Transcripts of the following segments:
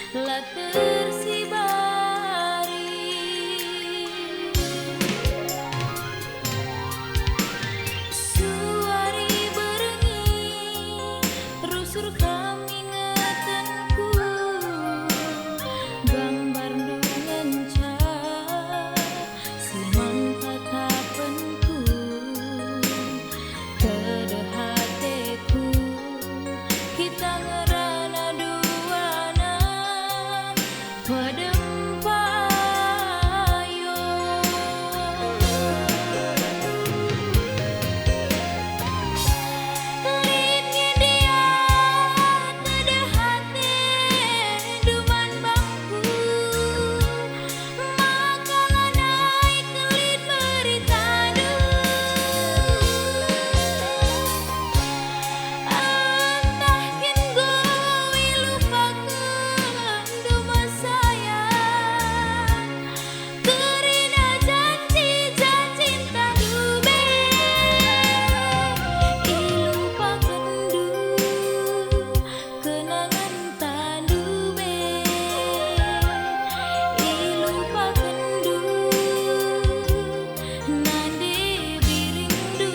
lah tersibari suari berengi rusur kami ngatanku gambar ngenca simang tatapanku tede hatiku kita ngerana duana padem payo litnya dia tede hati duman bangku makalah naik kelit berita entahkin gue lupakan duma sayang kerina janji cinta dube ilupakan du kenangan tandube ilupakan du nande birindu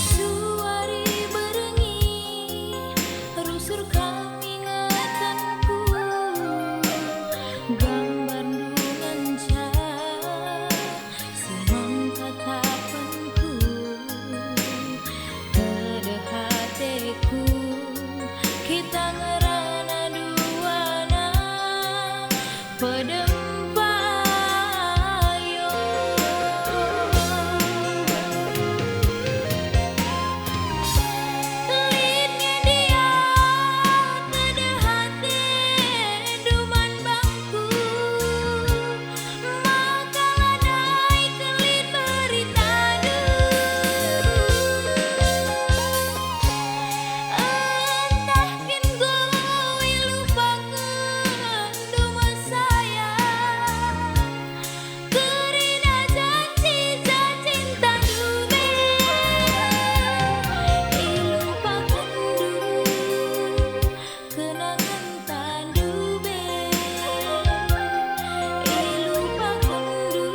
suari berengi rusur kami ngatanku gambar ngenca simang tatapanku tede hatiku kita ngerana duana padem payo litnya dia tede hati duman bangku makalah naik kelit berita entahkin gue lupakan duma sayang kerina janji cinta dube ilupakan du kenangan tandube ilupakan du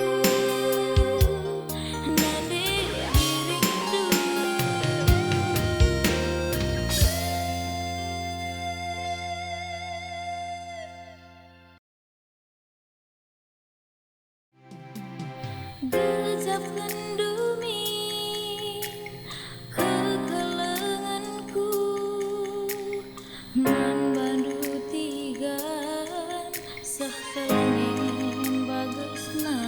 nande birindu gejap kendumi kekelenganku nan bandu tigan sakelengin bagesna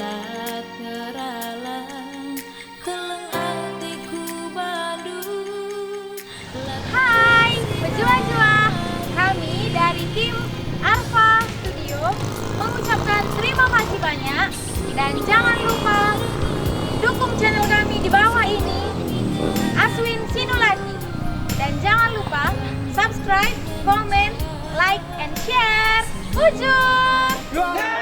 lah teralang keleng atiku bandu Hai, pejuang-juang. Kami dari tim Arfa Studio mengucapkan terima kasih banyak dan jangan lupa dukung channel kami di bawah ini, Aswin Sinulati. Dan jangan lupa subscribe, comment, like, and share. Ujur!